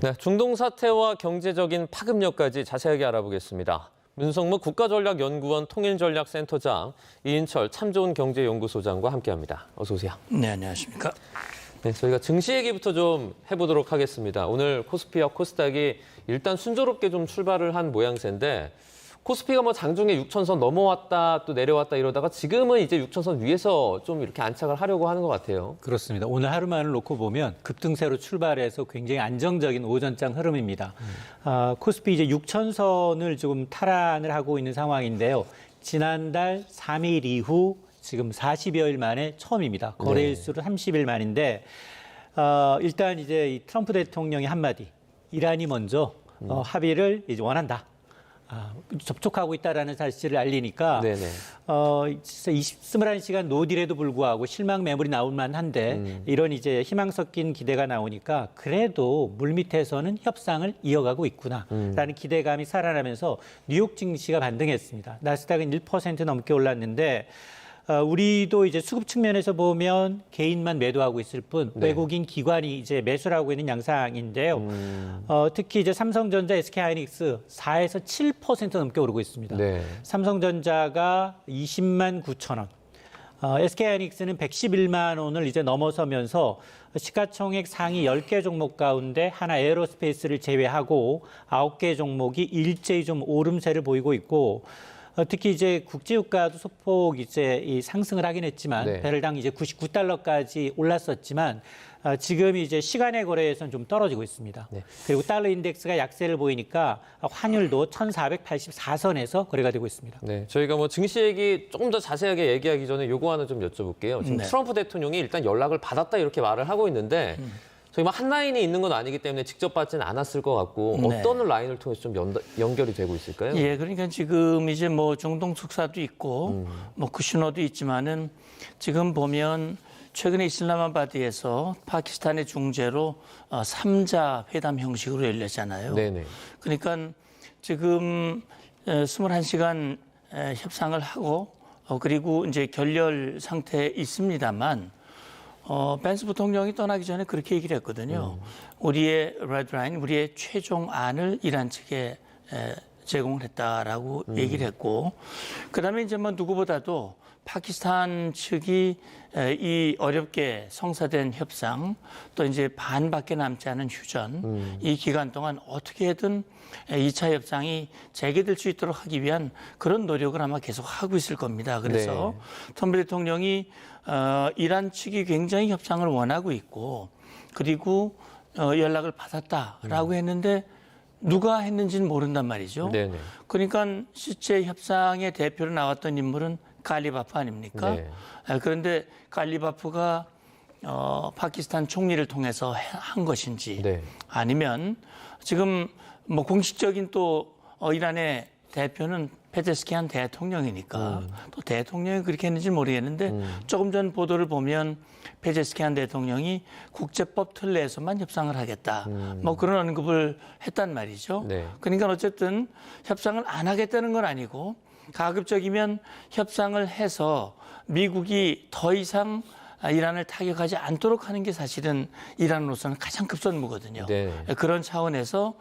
네, 중동 사태와 경제적인 파급력까지 자세하게 알아보겠습니다. 문성무 국가전략연구원 통일전략센터장, 이인철 참좋은경제연구소장과 함께합니다. 어서 오세요. 네, 안녕하십니까. 네, 저희가 증시 얘기부터 좀 해보도록 하겠습니다. 오늘 코스피와 코스닥이 일단 순조롭게 좀 출발을 한 모양새인데 코스피가 뭐 장중에 6천선 넘어왔다 또 내려왔다 이러다가 지금은 이제 6천선 위에서 좀 이렇게 안착을 하려고 하는 것 같아요. 그렇습니다. 오늘 하루만을 놓고 보면 급등세로 출발해서 굉장히 안정적인 오전장 흐름입니다. 코스피 이제 6천선을 지금 탈환을 하고 있는 상황인데요. 지난달 3일 이후 지금 40여일 만에 처음입니다. 거래일수로 30일 만인데 일단 이제 이 트럼프 대통령이 한마디, 이란이 먼저 합의를 이제 원한다. 접촉하고 있다라는 사실을 알리니까 21시간 노딜에도 불구하고 실망 매물이 나올 만한데 이런 이제 희망 섞인 기대가 나오니까 그래도 물밑에서는 협상을 이어가고 있구나라는 기대감이 살아나면서 뉴욕 증시가 반등했습니다. 나스닥은 1% 넘게 올랐는데 우리도 이제 수급 측면에서 보면 개인만 매도하고 있을 뿐 외국인 기관이 이제 매수를 하고 있는 양상인데요. 특히 이제 삼성전자, SK하이닉스 4에서 7% 넘게 오르고 있습니다. 삼성전자가 20만 9천 원, SK하이닉스는 111만 원을 이제 넘어서면서 시가총액 상위 10개 종목 가운데 하나 에어로스페이스를 제외하고 9개 종목이 일제히 좀 오름세를 보이고 있고 특히 이제 국제유가도 소폭 이제 이 상승을 하긴 했지만 배럴당 이제 99달러까지 올랐었지만 지금 이제 시간의 거래에서는 좀 떨어지고 있습니다. 그리고 달러 인덱스가 약세를 보이니까 환율도 1,484선에서 거래가 되고 있습니다. 네, 저희가 뭐 증시 얘기 조금 더 자세하게 얘기하기 전에 요거 하나 좀 여쭤볼게요. 지금 트럼프 대통령이 일단 연락을 받았다 이렇게 말을 하고 있는데 저희 뭐 한 라인이 있는 건 아니기 때문에 직접 받지는 않았을 것 같고 어떤 라인을 통해서 좀 연결이 되고 있을까요? 예, 그러니까 지금 이제 뭐 중동 특사도 있고 뭐 쿠시너도 있지만은 지금 보면 최근에 이슬라마바드에서 파키스탄의 중재로 3자 회담 형식으로 열렸잖아요. 그러니까 지금 21시간 협상을 하고 그리고 이제 결렬 상태에 있습니다만 벤스 부통령이 떠나기 전에 그렇게 얘기를 했거든요. 우리의 레드라인, 우리의 최종안을 이란 측에 제공을 했다라고 얘기를 했고, 그다음에 이제 뭐 누구보다도 파키스탄 측이 이 어렵게 성사된 협상, 또 이제 반밖에 남지 않은 휴전, 이 기간 동안 어떻게든 2차 협상이 재개될 수 있도록 하기 위한 그런 노력을 아마 계속 하고 있을 겁니다. 그래서 트럼프 대통령이 이란 측이 굉장히 협상을 원하고 있고, 그리고 연락을 받았다라고 했는데 누가 했는지는 모른단 말이죠. 그러니까 실제 협상의 대표로 나왔던 인물은 갈리바프 아닙니까? 그런데 갈리바프가 파키스탄 총리를 통해서 한 것인지 아니면 지금 뭐 공식적인 또 이란의 대표는 페제스키안 대통령이니까 또 대통령이 그렇게 했는지 모르겠는데 조금 전 보도를 보면 페제스키안 대통령이 국제법 틀 내에서만 협상을 하겠다. 뭐 그런 언급을 했단 말이죠. 그러니까 어쨌든 협상을 안 하겠다는 건 아니고 가급적이면 협상을 해서 미국이 더 이상 이란을 타격하지 않도록 하는 게 사실은 이란으로서는 가장 급선무거든요. 그런 차원에서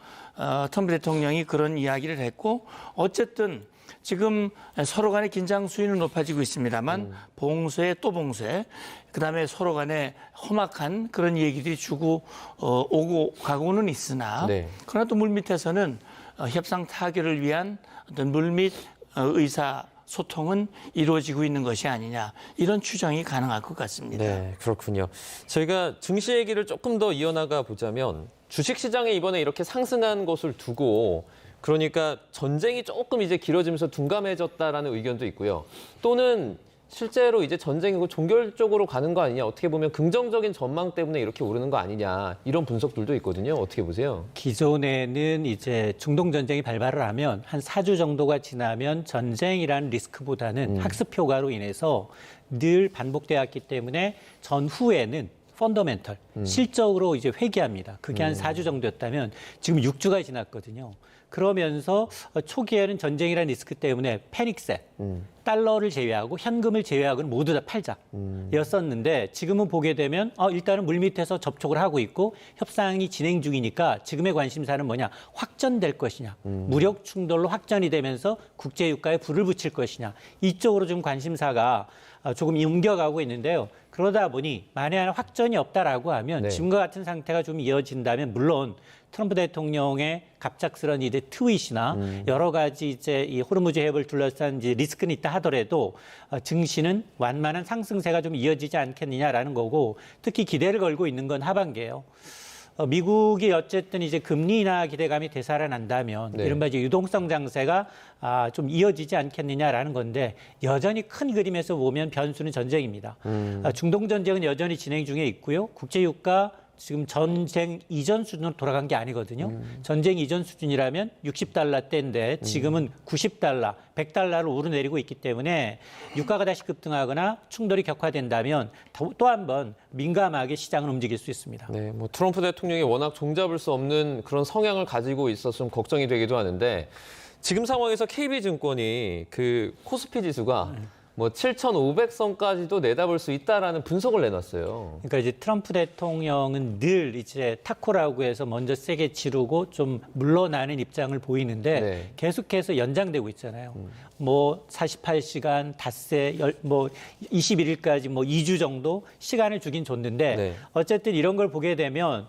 트럼프 대통령이 그런 이야기를 했고 어쨌든 지금 서로 간의 긴장 수위는 높아지고 있습니다만 봉쇄 또 봉쇄 그다음에 서로 간에 험악한 그런 얘기들이 주고 오고 가고는 있으나 그러나 또 물밑에서는 협상 타결을 위한 어떤 물밑 의사 소통은 이루어지고 있는 것이 아니냐 이런 추정이 가능할 것 같습니다. 네, 그렇군요. 저희가 증시 얘기를 조금 더 이어나가 보자면 주식시장에 이번에 이렇게 상승한 것을 두고 그러니까 전쟁이 조금 이제 길어지면서 둔감해졌다라는 의견도 있고요. 또는 실제로 이제 전쟁이고 종결 쪽으로 가는 거 아니냐. 어떻게 보면 긍정적인 전망 때문에 이렇게 오르는 거 아니냐. 이런 분석들도 있거든요. 어떻게 보세요? 기존에는 이제 중동 전쟁이 발발을 하면 한 4주 정도가 지나면 전쟁이라는 리스크보다는 학습 효과로 인해서 늘 반복되었기 때문에 전후에는 펀더멘털, 실적으로 이제 회귀합니다. 그게 한 4주 정도였다면 지금 6주가 지났거든요. 그러면서 초기에는 전쟁이라는 리스크 때문에 패닉세, 달러를 제외하고 현금을 제외하고는 모두 다 팔자였었는데 지금은 보게 되면 일단은 물밑에서 접촉을 하고 있고 협상이 진행 중이니까 지금의 관심사는 뭐냐? 확전될 것이냐? 무력 충돌로 확전이 되면서 국제 유가에 불을 붙일 것이냐? 이쪽으로 좀 관심사가 조금 옮겨가고 있는데요. 그러다 보니 만에 하나 확전이 없다라고 하면 네. 지금과 같은 상태가 좀 이어진다면 물론 트럼프 대통령의 갑작스런 이제 트윗이나 여러 가지 이제 이 호르무즈 해협을 둘러싼 이제 리스크는 있다 하더라도 증시는 완만한 상승세가 좀 이어지지 않겠느냐라는 거고 특히 기대를 걸고 있는 건 하반기예요. 미국이 어쨌든 이제 금리 인하 기대감이 되살아난다면 네. 이른바 이제 유동성 장세가 좀 이어지지 않겠느냐라는 건데 여전히 큰 그림에서 보면 변수는 전쟁입니다. 중동 전쟁은 여전히 진행 중에 있고요. 국제 유가 지금 전쟁 이전 수준으로 돌아간 게 아니거든요. 전쟁 이전 수준이라면 60달러대인데 지금은 90달러, 100달러로 오르내리고 있기 때문에 유가가 다시 급등하거나 충돌이 격화된다면 또 한 번 민감하게 시장을 움직일 수 있습니다. 네, 뭐 트럼프 대통령이 워낙 종잡을 수 없는 그런 성향을 가지고 있어서 좀 걱정이 되기도 하는데 지금 상황에서 KB증권이 그 코스피 지수가 뭐 7,500선까지도 내다볼 수 있다라는 분석을 내놨어요. 그러니까 이제 트럼프 대통령은 늘 이제 타코라고 해서 먼저 세게 지르고 좀 물러나는 입장을 보이는데 네. 계속해서 연장되고 있잖아요. 뭐 48시간, 닷새, 뭐 21일까지 뭐 2주 정도 시간을 주긴 줬는데 네. 어쨌든 이런 걸 보게 되면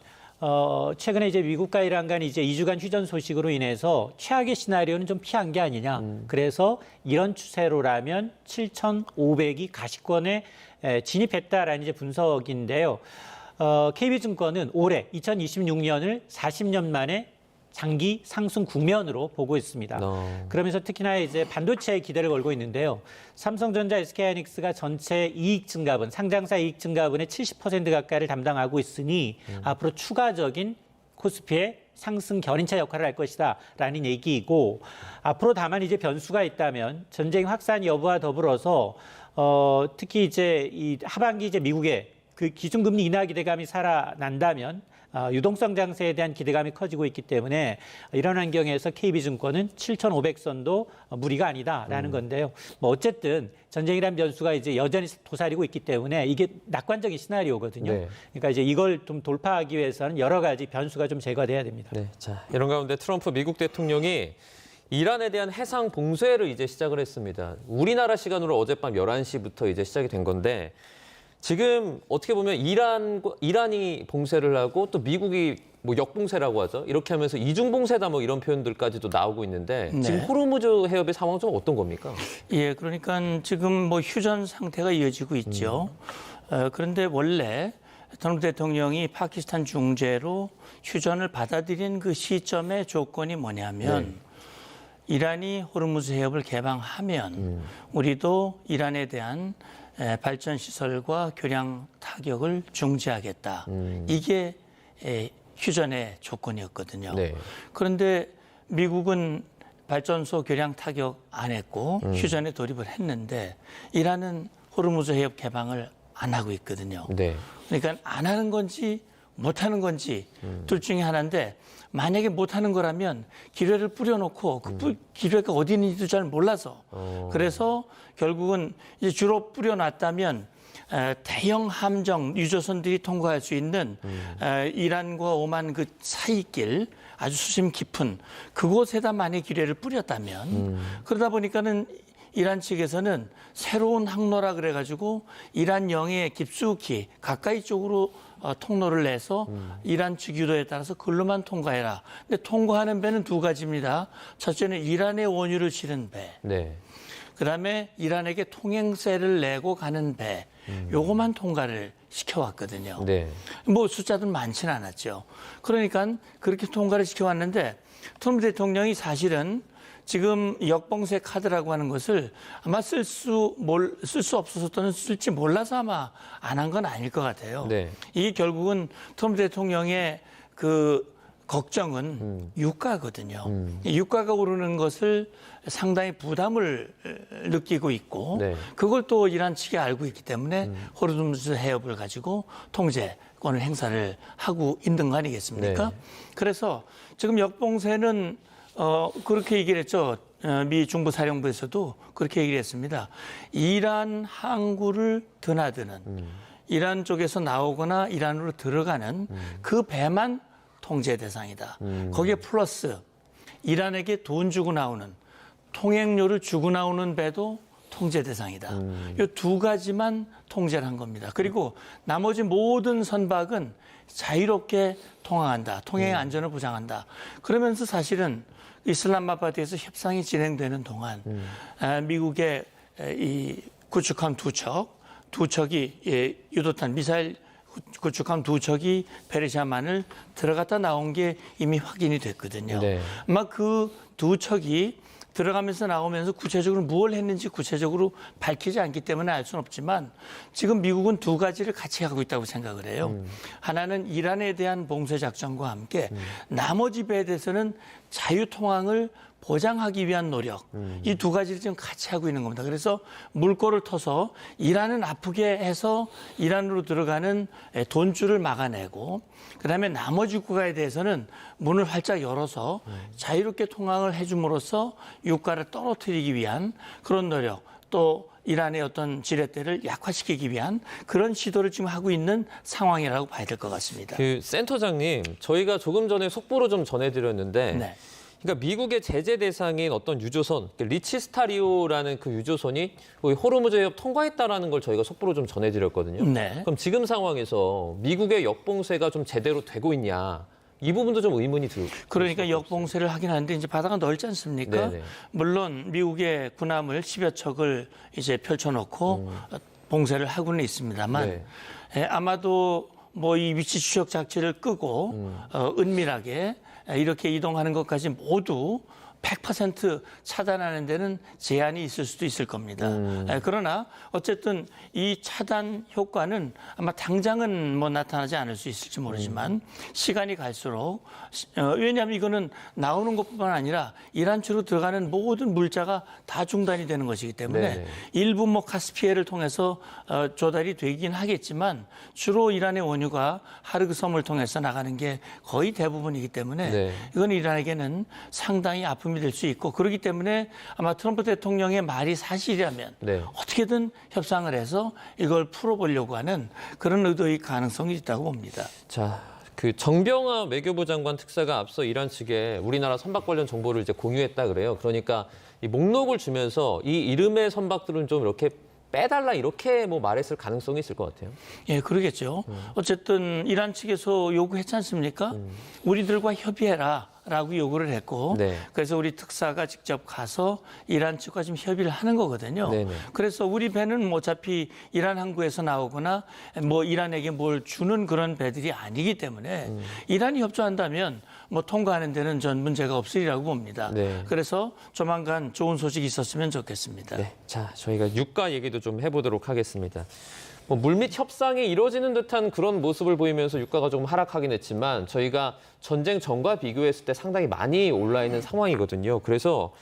최근에 이제 미국과 이란 간이 이제 2주간 휴전 소식으로 인해서 최악의 시나리오는 좀 피한 게 아니냐. 그래서 이런 추세로라면 7,500이 가시권에 진입했다라는 이제 분석인데요. KB증권은 올해 2026년을 40년 만에 장기 상승 국면으로 보고 있습니다. 그러면서 특히나 이제 반도체에 기대를 걸고 있는데요. 삼성전자, SK하이닉스가 전체 이익 증가분, 상장사 이익 증가분의 70% 가까이를 담당하고 있으니 앞으로 추가적인 코스피의 상승 견인차 역할을 할 것이다라는 얘기이고 앞으로 다만 이제 변수가 있다면 전쟁 확산 여부와 더불어서 특히 이제 이 하반기 이제 미국의 그 기준금리 인하 기대감이 살아난다면 유동성 장세에 대한 기대감이 커지고 있기 때문에 이런 환경에서 KB증권은 7,500선도 무리가 아니다라는 건데요. 뭐 어쨌든 전쟁이란 변수가 이제 여전히 도사리고 있기 때문에 이게 낙관적인 시나리오거든요. 네. 그러니까 이제 이걸 좀 돌파하기 위해서는 여러 가지 변수가 좀 제거돼야 됩니다. 네, 자 이런 가운데 트럼프 미국 대통령이 이란에 대한 해상 봉쇄를 이제 시작을 했습니다. 우리나라 시간으로 어젯밤 11시부터 이제 시작이 된 건데 지금 어떻게 보면 이란이 봉쇄를 하고 또 미국이 뭐 역봉쇄라고 하죠. 이렇게 하면서 이중봉쇄다 뭐 이런 표현들까지도 나오고 있는데 지금 네. 호르무즈 해협의 상황은 좀 어떤 겁니까? 예, 그러니까 지금 뭐 휴전 상태가 이어지고 있죠. 그런데 원래 트럼프 대통령이 파키스탄 중재로 휴전을 받아들인 그 시점의 조건이 뭐냐면 이란이 호르무즈 해협을 개방하면 우리도 이란에 대한 발전 시설과 교량 타격을 중지하겠다. 이게 휴전의 조건이었거든요. 네. 그런데 미국은 발전소 교량 타격 안 했고 휴전에 돌입을 했는데 이란은 호르무즈 해협 개방을 안 하고 있거든요. 네. 그러니까 안 하는 건지 못 하는 건지 둘 중에 하나인데 만약에 못 하는 거라면 기뢰를 뿌려놓고 그 기뢰가 어디 있는지도 잘 몰라서 그래서 결국은 이제 주로 뿌려놨다면 대형 함정 유조선들이 통과할 수 있는 이란과 오만 그 사이길 아주 수심 깊은 그곳에다 만약 기뢰를 뿌렸다면 그러다 보니까는 이란 측에서는 새로운 항로라 그래가지고 이란 영해 깊숙이 가까이 쪽으로 통로를 내서 이란 측 유도에 따라서 그걸로만 통과해라. 근데 통과하는 배는 두 가지입니다. 첫째는 이란의 원유를 실은 배. 네. 그다음에 이란에게 통행세를 내고 가는 배. 요것만 통과를 시켜왔거든요. 네. 뭐 숫자도 많지는 않았죠. 그러니까 그렇게 통과를 시켜왔는데 트럼프 대통령이 사실은 지금 역봉쇄 카드라고 하는 것을 아마 쓸 수 없어서 또는 쓸지 몰라서 아마 안 한 건 아닐 것 같아요. 네. 이게 결국은 트럼프 대통령의 그 걱정은 유가거든요. 유가가 오르는 것을 상당히 부담을 느끼고 있고 네. 그걸 또 이란 측이 알고 있기 때문에 호르무즈 해협을 가지고 통제권을 행사를 하고 있는 거 아니겠습니까? 네. 그래서 지금 역봉쇄는 그렇게 얘기를 했죠. 미 중부 사령부에서도 그렇게 얘기를 했습니다. 이란 항구를 드나드는 이란 쪽에서 나오거나 이란으로 들어가는 그 배만 통제 대상이다. 거기에 플러스 이란에게 돈 주고 나오는 통행료를 주고 나오는 배도 통제 대상이다. 이 두 가지만 통제를 한 겁니다. 그리고 나머지 모든 선박은 자유롭게 통항한다. 통행의 안전을 보장한다. 그러면서 사실은 이슬람마바드에서 협상이 진행되는 동안 미국의 이 구축함 두 척이 유도탄 미사일 구축함 두 척이 페르시아만을 들어갔다 나온 게 이미 확인이 됐거든요. 네. 아마 그 두 척이 들어가면서 나오면서 구체적으로 무엇을 했는지 구체적으로 밝히지 않기 때문에 알 수는 없지만 지금 미국은 두 가지를 같이 하고 있다고 생각을 해요. 하나는 이란에 대한 봉쇄 작전과 함께 나머지 배에 대해서는 자유통항을 보장하기 위한 노력, 이 두 가지를 지금 같이 하고 있는 겁니다. 그래서 물꼬를 터서 이란은 아프게 해서 이란으로 들어가는 돈줄을 막아내고 그다음에 나머지 국가에 대해서는 문을 활짝 열어서 자유롭게 통항을 해줌으로써 유가를 떨어뜨리기 위한 그런 노력, 또 이란의 어떤 지렛대를 약화시키기 위한 그런 시도를 지금 하고 있는 상황이라고 봐야 될 것 같습니다. 그 센터장님, 저희가 조금 전에 속보로 좀 전해드렸는데 네. 그러니까 미국의 제재 대상인 어떤 유조선, 리치스타리오라는 그 유조선이 거의 호르무즈 해협 통과했다라는 걸 저희가 속보로 좀 전해드렸거든요. 네. 그럼 지금 상황에서 미국의 역봉쇄가 좀 제대로 되고 있냐? 이 부분도 좀 의문이 들고. 그러니까 역봉쇄를 하긴 하는데 이제 바다가 넓지 않습니까? 네네. 물론 미국의 군함을 10여 척을 이제 펼쳐놓고 봉쇄를 하고는 있습니다만 네. 아마도 뭐 이 위치 추적 장치를 끄고 은밀하게 이렇게 이동하는 것까지 모두 100% 차단하는 데는 제한이 있을 수도 있을 겁니다. 그러나 어쨌든 이 차단 효과는 아마 당장은 뭐 나타나지 않을 수 있을지 모르지만 시간이 갈수록 왜냐하면 이거는 나오는 것뿐만 아니라 이란주로 들어가는 모든 물자가 다 중단이 되는 것이기 때문에 네네. 일부 뭐 카스피해를 통해서 조달이 되긴 하겠지만 주로 이란의 원유가 하르그 섬을 통해서 나가는 게 거의 대부분이기 때문에 네. 이건 이란에게는 상당히 아픔이 될 수 있고 그렇기 때문에 아마 트럼프 대통령의 말이 사실이라면 네. 어떻게든 협상을 해서 이걸 풀어보려고 하는 그런 의도의 가능성이 있다고 봅니다. 자, 그 정병화 외교부 장관 특사가 앞서 이란 측에 우리나라 선박 관련 정보를 이제 공유했다 그래요. 그러니까 이 목록을 주면서 이 이름의 선박들은 좀 이렇게 빼달라 이렇게 뭐 말했을 가능성이 있을 것 같아요. 예, 그러겠죠. 어쨌든 이란 측에서 요구했지 않습니까? 우리들과 협의해라. 라고 요구를 했고 네. 그래서 우리 특사가 직접 가서 이란 측과 지금 협의를 하는 거거든요. 네네. 그래서 우리 배는 뭐 어차피 이란 항구에서 나오거나 뭐 이란에게 뭘 주는 그런 배들이 아니기 때문에 이란이 협조한다면 뭐 통과하는 데는 전 문제가 없으리라고 봅니다. 네. 그래서 조만간 좋은 소식이 있었으면 좋겠습니다. 네, 자 저희가 유가 얘기도 좀 해보도록 하겠습니다. 뭐 물밑 협상이 이루어지는 듯한 그런 모습을 보이면서 유가가 조금 하락하긴 했지만 저희가 전쟁 전과 비교했을 때 상당히 많이 올라 있는 상황이거든요. 그래서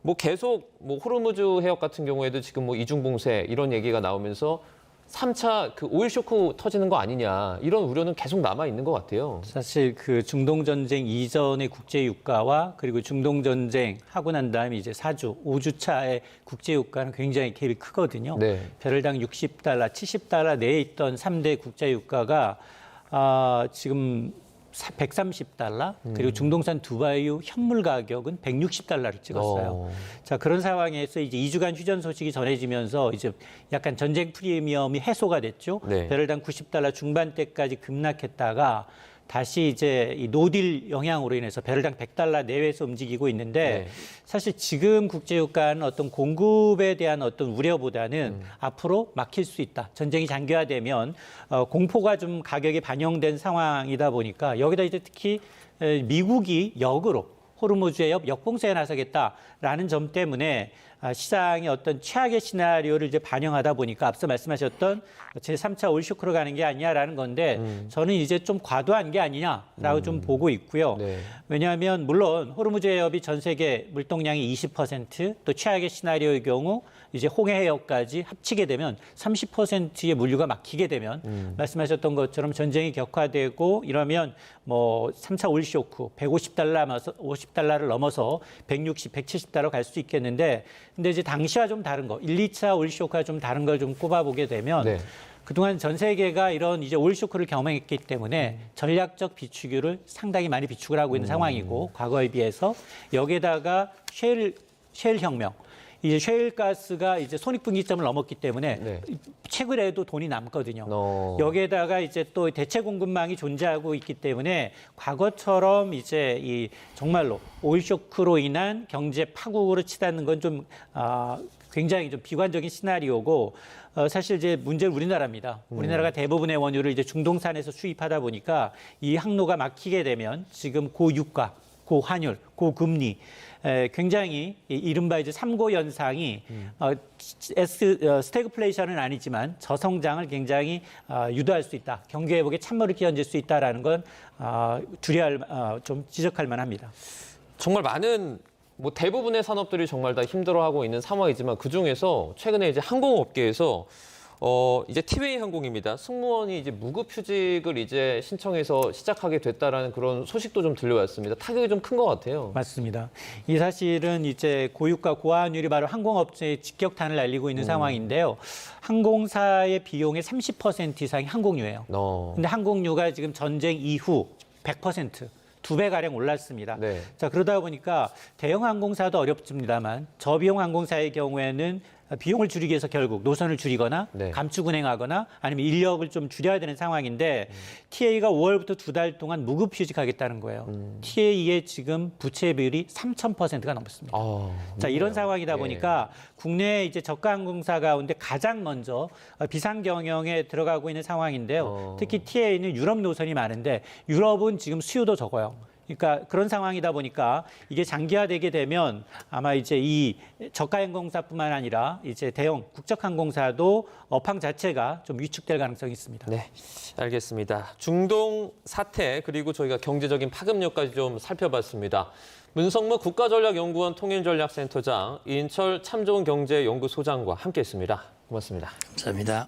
뭐 계속 뭐 호르무즈 해협 같은 경우에도 지금 뭐 이중 봉쇄 이런 얘기가 나오면서 3차 그 오일 쇼크 터지는 거 아니냐 이런 우려는 계속 남아 있는 것 같아요. 사실 그 중동 전쟁 이전의 국제 유가와 그리고 중동 전쟁 하고 난 다음에 이제 4주, 5주 차의 국제 유가는 굉장히 갭이 크거든요. 네. 배럴당 60달러, 70달러 내에 있던 3대 국제 유가가 지금 130달러, 그리고 중동산 두바이유 현물 가격은 160달러를 찍었어요. 자, 그런 상황에서 이제 2주간 휴전 소식이 전해지면서 이제 약간 전쟁 프리미엄이 해소가 됐죠. 네. 배럴당 90달러 중반대까지 급락했다가 다시 이제 이 노딜 영향으로 인해서 배럴당 100달러 내외에서 움직이고 있는데 네. 사실 지금 국제유가는 어떤 공급에 대한 어떤 우려보다는 앞으로 막힐 수 있다. 전쟁이 장기화되면 공포가 좀 가격에 반영된 상황이다 보니까 여기다 이제 특히 미국이 역으로 호르무즈 해협 역봉쇄에 나서겠다라는 점 때문에 시장의 어떤 최악의 시나리오를 이제 반영하다 보니까 앞서 말씀하셨던 제3차 올 쇼크로 가는 게 아니냐라는 건데 저는 이제 좀 과도한 게 아니냐라고 좀 보고 있고요. 네. 왜냐하면 물론 호르무즈 해협이 전 세계 물동량이 20%또 최악의 시나리오의 경우 이제 홍해 해협까지 합치게 되면 30%의 물류가 막히게 되면 말씀하셨던 것처럼 전쟁이 격화되고 이러면 뭐 3차 올 쇼크 50달러를 넘어서 160, 170달러 갈 수 있겠는데 근데 이제 당시와 좀 다른 거 1, 2차 올 쇼크와 좀 다른 걸 좀 꼽아보게 되면 네. 그동안 전 세계가 이런 이제 올 쇼크를 경험했기 때문에 전략적 비축유를 상당히 많이 비축을 하고 있는 상황이고 과거에 비해서 여기에다가 셰일 혁명 이제 셰일가스가 이제 손익분기점을 넘었기 때문에 네. 최근에도 돈이 남거든요. 어. 여기에다가 이제 또 대체 공급망이 존재하고 있기 때문에 과거처럼 이제 이 정말로 오일 쇼크로 인한 경제 파국으로 치닫는 건 좀 굉장히 좀 비관적인 시나리오고 사실 이제 문제는 우리나라입니다. 우리나라가 대부분의 원유를 이제 중동산에서 수입하다 보니까 이 항로가 막히게 되면 지금 고유가, 고환율, 고금리 굉장히 이른바 이제 3고 현상이 스태그플레이션은 아니지만 저성장을 굉장히 유도할 수 있다. 경기 회복에 찬물을 끼얹을 수 있다라는 건 좀 지적할 만합니다. 정말 많은 뭐 대부분의 산업들이 정말 다 힘들어하고 있는 상황이지만 그 중에서 최근에 이제 항공업계에서 이제 티웨이 항공입니다. 승무원이 이제 무급휴직을 이제 신청해서 시작하게 됐다라는 그런 소식도 좀 들려왔습니다. 타격이 좀 큰 것 같아요. 맞습니다. 이 사실은 이제 고유가 고환율이 바로 항공업체의 직격탄을 날리고 있는 상황인데요. 항공사의 비용의 30% 이상이 항공유예요. 근데 항공유가 지금 전쟁 이후 100%. 2배가량 올랐습니다. 네. 자, 그러다 보니까 대형 항공사도 어렵습니다만 저비용 항공사의 경우에는 비용을 줄이기 위해서 결국 노선을 줄이거나 네. 감축 운행하거나 아니면 인력을 좀 줄여야 되는 상황인데 TA가 5월부터 2달 동안 무급휴직하겠다는 거예요. TA의 지금 부채 비율이 3,000%가 넘습니다. 자, 이런 상황이다 보니까 국내 이제 저가 항공사 가운데 가장 먼저 비상 경영에 들어가고 있는 상황인데요. 특히 TA는 유럽 노선이 많은데 유럽은 지금 수요도 적어요. 그러니까 그런 상황이다 보니까 이게 장기화되게 되면 아마 이제 이 저가 항공사뿐만 아니라 이제 대형 국적 항공사도 업황 자체가 좀 위축될 가능성이 있습니다. 네, 알겠습니다. 중동 사태 그리고 저희가 경제적인 파급력까지 좀 살펴봤습니다. 문성무 국가전략연구원 통일전략센터장, 이인철 참좋은경제연구소장과 함께했습니다. 고맙습니다. 감사합니다.